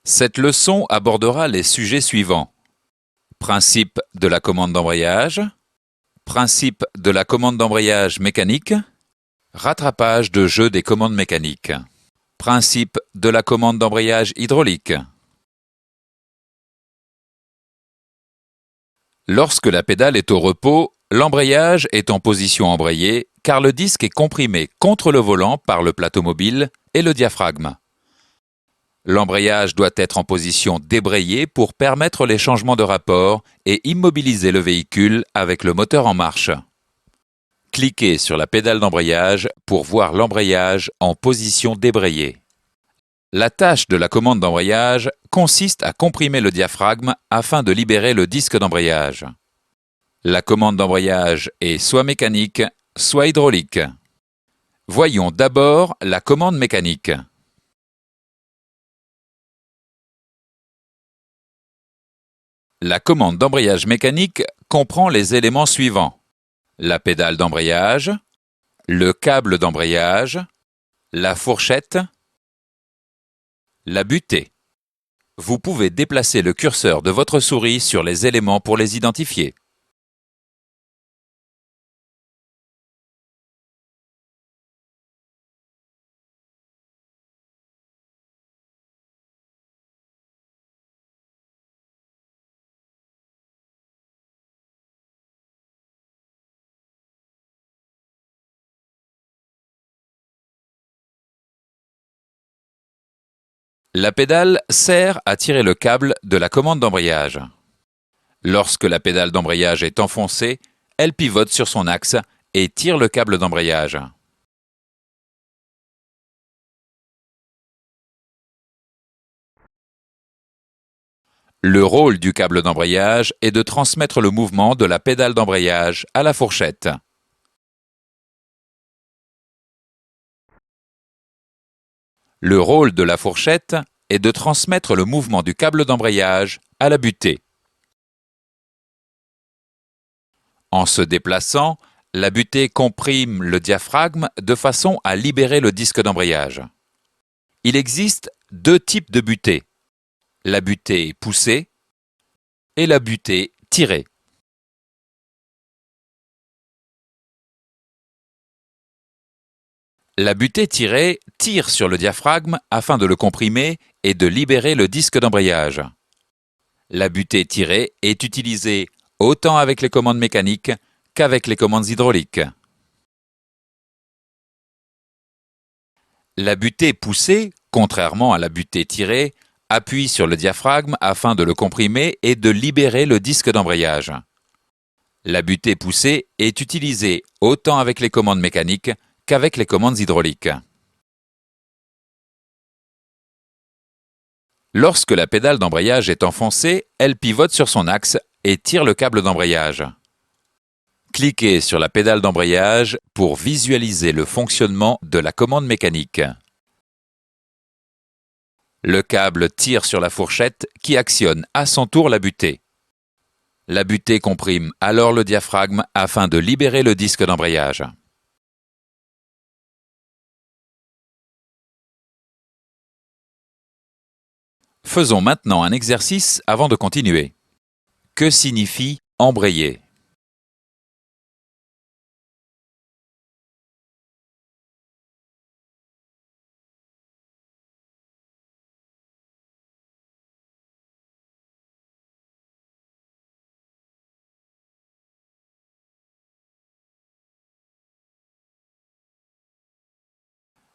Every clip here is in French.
Cette leçon abordera les sujets suivants. Principe de la commande d'embrayage, principe de la commande d'embrayage mécanique, rattrapage de jeu des commandes mécaniques, principe de la commande d'embrayage hydraulique. Lorsque la pédale est au repos, l'embrayage est en position embrayée car le disque est comprimé contre le volant par le plateau mobile et le diaphragme. L'embrayage doit être en position débrayée pour permettre les changements de rapport et immobiliser le véhicule avec le moteur en marche. Cliquez sur la pédale d'embrayage pour voir l'embrayage en position débrayée. La tâche de la commande d'embrayage consiste à comprimer le diaphragme afin de libérer le disque d'embrayage. La commande d'embrayage est soit mécanique, soit hydraulique. Voyons d'abord la commande mécanique. La commande d'embrayage mécanique comprend les éléments suivants: la pédale d'embrayage, le câble d'embrayage, la fourchette, la butée. Vous pouvez déplacer le curseur de votre souris sur les éléments pour les identifier. La pédale sert à tirer le câble de la commande d'embrayage. Lorsque la pédale d'embrayage est enfoncée, elle pivote sur son axe et tire le câble d'embrayage. Le rôle du câble d'embrayage est de transmettre le mouvement de la pédale d'embrayage à la fourchette. Le rôle de la fourchette est de transmettre le mouvement du câble d'embrayage à la butée. En se déplaçant, la butée comprime le diaphragme de façon à libérer le disque d'embrayage. Il existe deux types de butée: la butée poussée et la butée tirée. La butée tirée tire sur le diaphragme afin de le comprimer et de libérer le disque d'embrayage. La butée tirée est utilisée autant avec les commandes mécaniques qu'avec les commandes hydrauliques. La butée poussée, contrairement à la butée tirée, appuie sur le diaphragme afin de le comprimer et de libérer le disque d'embrayage. La butée poussée est utilisée autant avec les commandes mécaniques qu'avec les commandes hydrauliques. Lorsque la pédale d'embrayage est enfoncée, elle pivote sur son axe et tire le câble d'embrayage. Cliquez sur la pédale d'embrayage pour visualiser le fonctionnement de la commande mécanique. Le câble tire sur la fourchette qui actionne à son tour la butée. La butée comprime alors le diaphragme afin de libérer le disque d'embrayage. Faisons maintenant un exercice avant de continuer. Que signifie embrayer?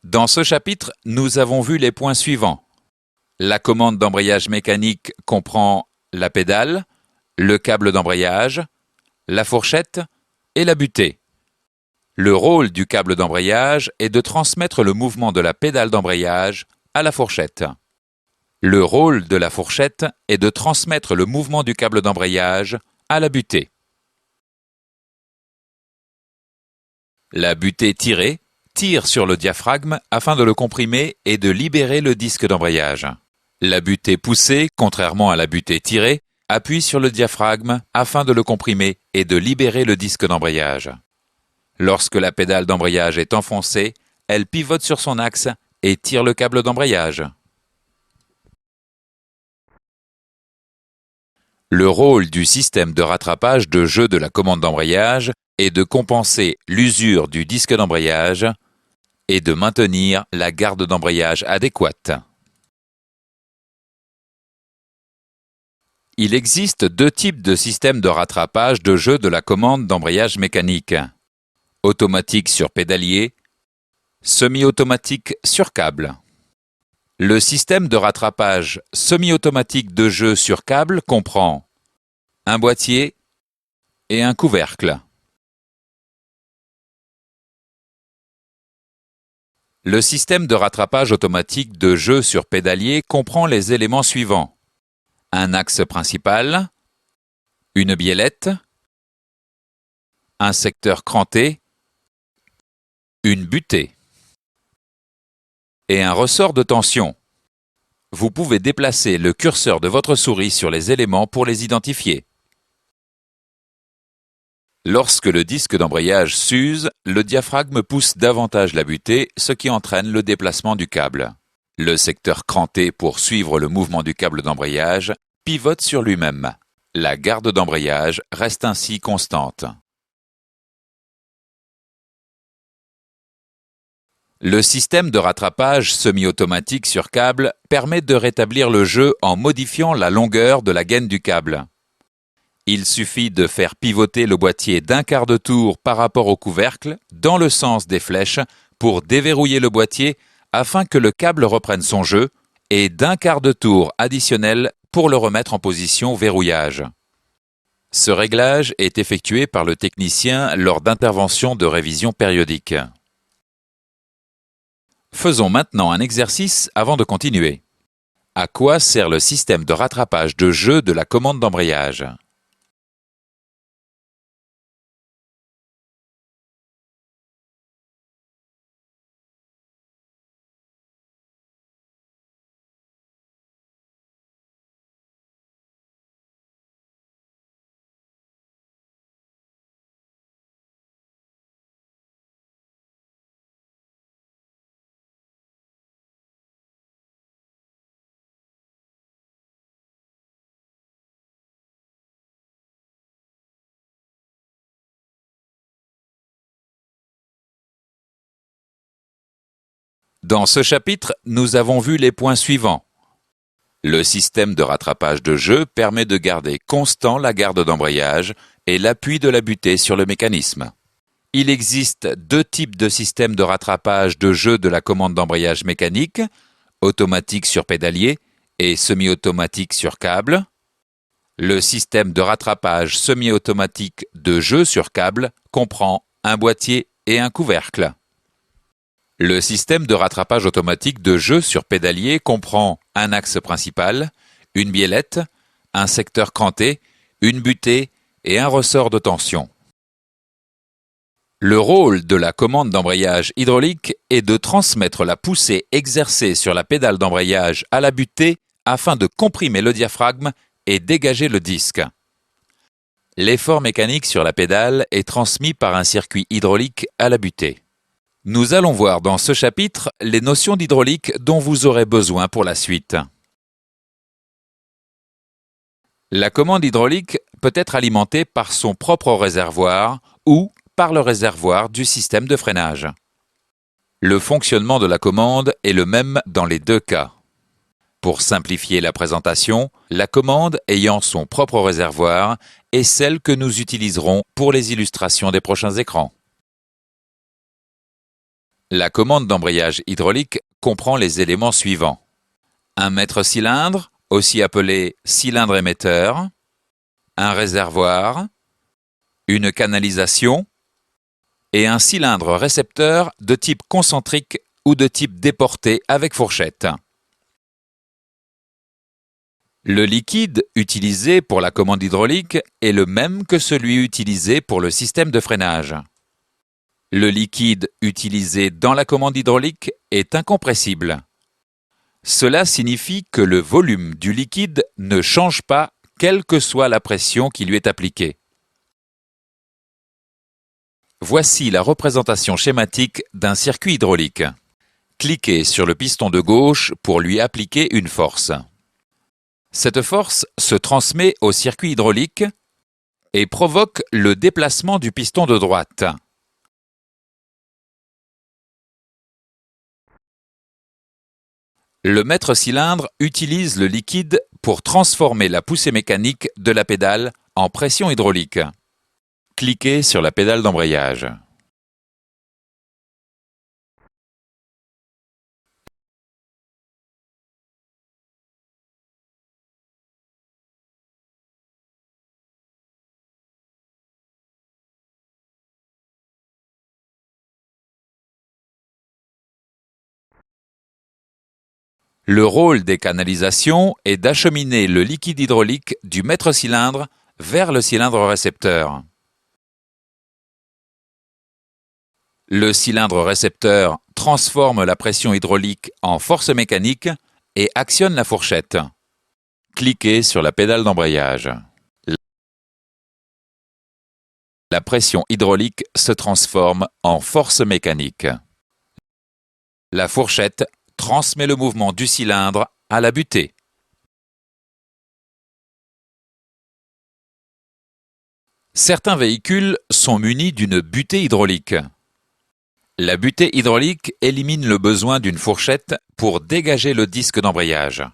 Dans ce chapitre, nous avons vu les points suivants. La commande d'embrayage mécanique comprend la pédale, le câble d'embrayage, la fourchette et la butée. Le rôle du câble d'embrayage est de transmettre le mouvement de la pédale d'embrayage à la fourchette. Le rôle de la fourchette est de transmettre le mouvement du câble d'embrayage à la butée. La butée tirée tire sur le diaphragme afin de le comprimer et de libérer le disque d'embrayage. La butée poussée, contrairement à la butée tirée, appuie sur le diaphragme afin de le comprimer et de libérer le disque d'embrayage. Lorsque la pédale d'embrayage est enfoncée, elle pivote sur son axe et tire le câble d'embrayage. Le rôle du système de rattrapage de jeu de la commande d'embrayage est de compenser l'usure du disque d'embrayage et de maintenir la garde d'embrayage adéquate. Il existe deux types de systèmes de rattrapage de jeu de la commande d'embrayage mécanique. Automatique sur pédalier, semi-automatique sur câble. Le système de rattrapage semi-automatique de jeu sur câble comprend un boîtier et un couvercle. Le système de rattrapage automatique de jeu sur pédalier comprend les éléments suivants: un axe principal, une biellette, un secteur cranté, une butée et un ressort de tension. Vous pouvez déplacer le curseur de votre souris sur les éléments pour les identifier. Lorsque le disque d'embrayage s'use, le diaphragme pousse davantage la butée, ce qui entraîne le déplacement du câble. Le secteur cranté pour suivre le mouvement du câble d'embrayage pivote sur lui-même. La garde d'embrayage reste ainsi constante. Le système de rattrapage semi-automatique sur câble permet de rétablir le jeu en modifiant la longueur de la gaine du câble. Il suffit de faire pivoter le boîtier d'un quart de tour par rapport au couvercle dans le sens des flèches pour déverrouiller le boîtier afin que le câble reprenne son jeu et d'un quart de tour additionnel pour le remettre en position verrouillage. Ce réglage est effectué par le technicien lors d'interventions de révision périodique. Faisons maintenant un exercice avant de continuer. À quoi sert le système de rattrapage de jeu de la commande d'embrayage ? Dans ce chapitre, nous avons vu les points suivants. Le système de rattrapage de jeu permet de garder constant la garde d'embrayage et l'appui de la butée sur le mécanisme. Il existe deux types de systèmes de rattrapage de jeu de la commande d'embrayage mécanique, automatique sur pédalier et semi-automatique sur câble. Le système de rattrapage semi-automatique de jeu sur câble comprend un boîtier et un couvercle. Le système de rattrapage automatique de jeu sur pédalier comprend un axe principal, une biellette, un secteur cranté, une butée et un ressort de tension. Le rôle de la commande d'embrayage hydraulique est de transmettre la poussée exercée sur la pédale d'embrayage à la butée afin de comprimer le diaphragme et dégager le disque. L'effort mécanique sur la pédale est transmis par un circuit hydraulique à la butée. Nous allons voir dans ce chapitre les notions d'hydraulique dont vous aurez besoin pour la suite. La commande hydraulique peut être alimentée par son propre réservoir ou par le réservoir du système de freinage. Le fonctionnement de la commande est le même dans les deux cas. Pour simplifier la présentation, la commande ayant son propre réservoir est celle que nous utiliserons pour les illustrations des prochains écrans. La commande d'embrayage hydraulique comprend les éléments suivants. Un maître-cylindre, aussi appelé cylindre émetteur, un réservoir, une canalisation et un cylindre récepteur de type concentrique ou de type déporté avec fourchette. Le liquide utilisé pour la commande hydraulique est le même que celui utilisé pour le système de freinage. Le liquide utilisé dans la commande hydraulique est incompressible. Cela signifie que le volume du liquide ne change pas quelle que soit la pression qui lui est appliquée. Voici la représentation schématique d'un circuit hydraulique. Cliquez sur le piston de gauche pour lui appliquer une force. Cette force se transmet au circuit hydraulique et provoque le déplacement du piston de droite. Le maître-cylindre utilise le liquide pour transformer la poussée mécanique de la pédale en pression hydraulique. Cliquez sur la pédale d'embrayage. Le rôle des canalisations est d'acheminer le liquide hydraulique du maître-cylindre vers le cylindre récepteur. Le cylindre récepteur transforme la pression hydraulique en force mécanique et actionne la fourchette. Cliquez sur la pédale d'embrayage. La pression hydraulique se transforme en force mécanique. La fourchette transmet le mouvement du cylindre à la butée. Certains véhicules sont munis d'une butée hydraulique. La butée hydraulique élimine le besoin d'une fourchette pour dégager le disque d'embrayage.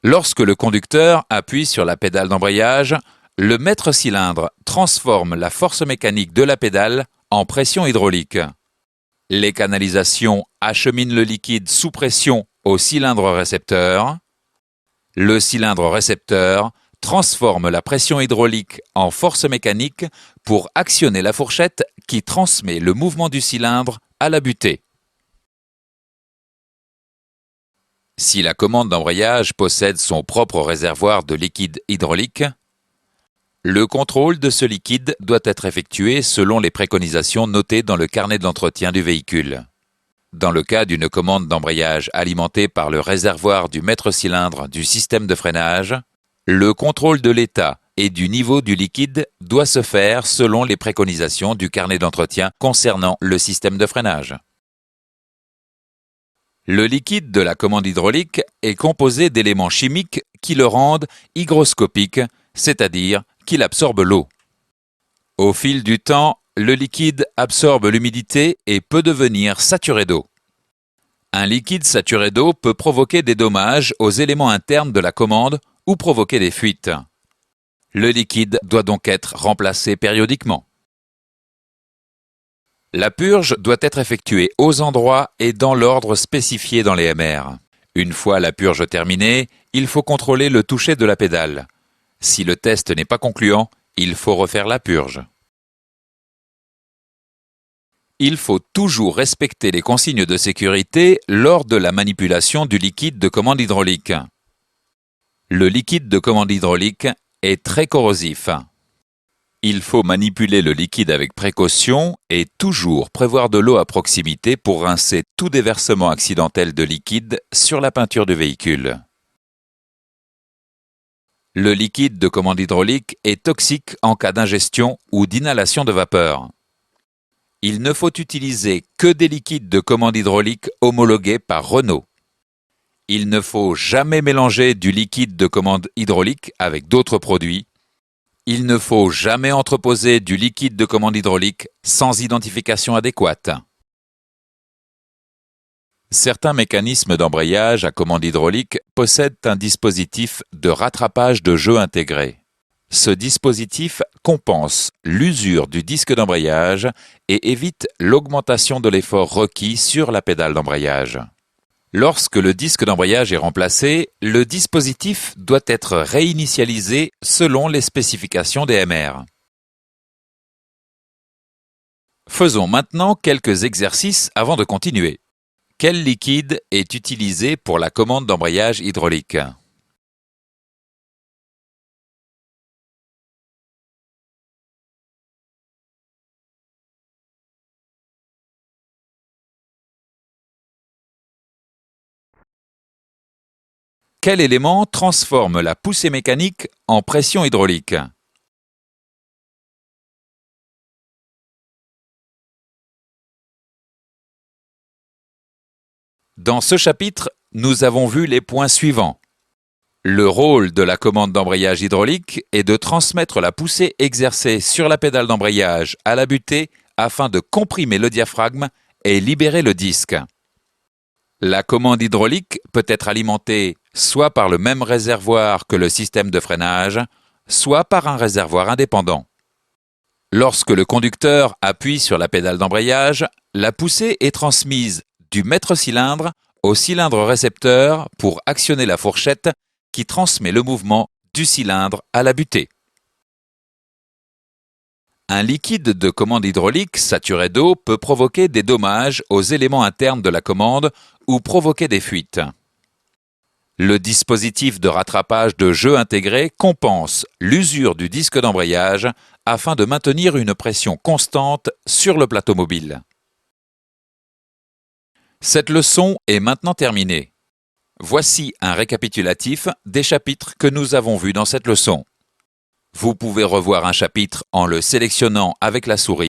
Lorsque le conducteur appuie sur la pédale d'embrayage, le maître-cylindre transforme la force mécanique de la pédale en pression hydraulique. Les canalisations acheminent le liquide sous pression au cylindre récepteur. Le cylindre récepteur transforme la pression hydraulique en force mécanique pour actionner la fourchette qui transmet le mouvement du cylindre à la butée. Si la commande d'embrayage possède son propre réservoir de liquide hydraulique, le contrôle de ce liquide doit être effectué selon les préconisations notées dans le carnet d'entretien du véhicule. Dans le cas d'une commande d'embrayage alimentée par le réservoir du maître-cylindre du système de freinage, le contrôle de l'état et du niveau du liquide doit se faire selon les préconisations du carnet d'entretien concernant le système de freinage. Le liquide de la commande hydraulique est composé d'éléments chimiques qui le rendent hygroscopique, c'est-à-dire qu'il absorbe l'eau. Au fil du temps, le liquide absorbe l'humidité et peut devenir saturé d'eau. Un liquide saturé d'eau peut provoquer des dommages aux éléments internes de la commande ou provoquer des fuites. Le liquide doit donc être remplacé périodiquement. La purge doit être effectuée aux endroits et dans l'ordre spécifié dans les MR. Une fois la purge terminée, il faut contrôler le toucher de la pédale. Si le test n'est pas concluant, il faut refaire la purge. Il faut toujours respecter les consignes de sécurité lors de la manipulation du liquide de commande hydraulique. Le liquide de commande hydraulique est très corrosif. Il faut manipuler le liquide avec précaution et toujours prévoir de l'eau à proximité pour rincer tout déversement accidentel de liquide sur la peinture du véhicule. Le liquide de commande hydraulique est toxique en cas d'ingestion ou d'inhalation de vapeur. Il ne faut utiliser que des liquides de commande hydraulique homologués par Renault. Il ne faut jamais mélanger du liquide de commande hydraulique avec d'autres produits. Il ne faut jamais entreposer du liquide de commande hydraulique sans identification adéquate. Certains mécanismes d'embrayage à commande hydraulique possèdent un dispositif de rattrapage de jeu intégré. Ce dispositif compense l'usure du disque d'embrayage et évite l'augmentation de l'effort requis sur la pédale d'embrayage. Lorsque le disque d'embrayage est remplacé, le dispositif doit être réinitialisé selon les spécifications des MR. Faisons maintenant quelques exercices avant de continuer. Quel liquide est utilisé pour la commande d'embrayage hydraulique ? Quel élément transforme la poussée mécanique en pression hydraulique ? Dans ce chapitre, nous avons vu les points suivants. Le rôle de la commande d'embrayage hydraulique est de transmettre la poussée exercée sur la pédale d'embrayage à la butée afin de comprimer le diaphragme et libérer le disque. La commande hydraulique peut être alimentée soit par le même réservoir que le système de freinage, soit par un réservoir indépendant. Lorsque le conducteur appuie sur la pédale d'embrayage, la poussée est transmise du maître-cylindre au cylindre récepteur pour actionner la fourchette qui transmet le mouvement du cylindre à la butée. Un liquide de commande hydraulique saturé d'eau peut provoquer des dommages aux éléments internes de la commande ou provoquer des fuites. Le dispositif de rattrapage de jeu intégré compense l'usure du disque d'embrayage afin de maintenir une pression constante sur le plateau mobile. Cette leçon est maintenant terminée. Voici un récapitulatif des chapitres que nous avons vus dans cette leçon. Vous pouvez revoir un chapitre en le sélectionnant avec la souris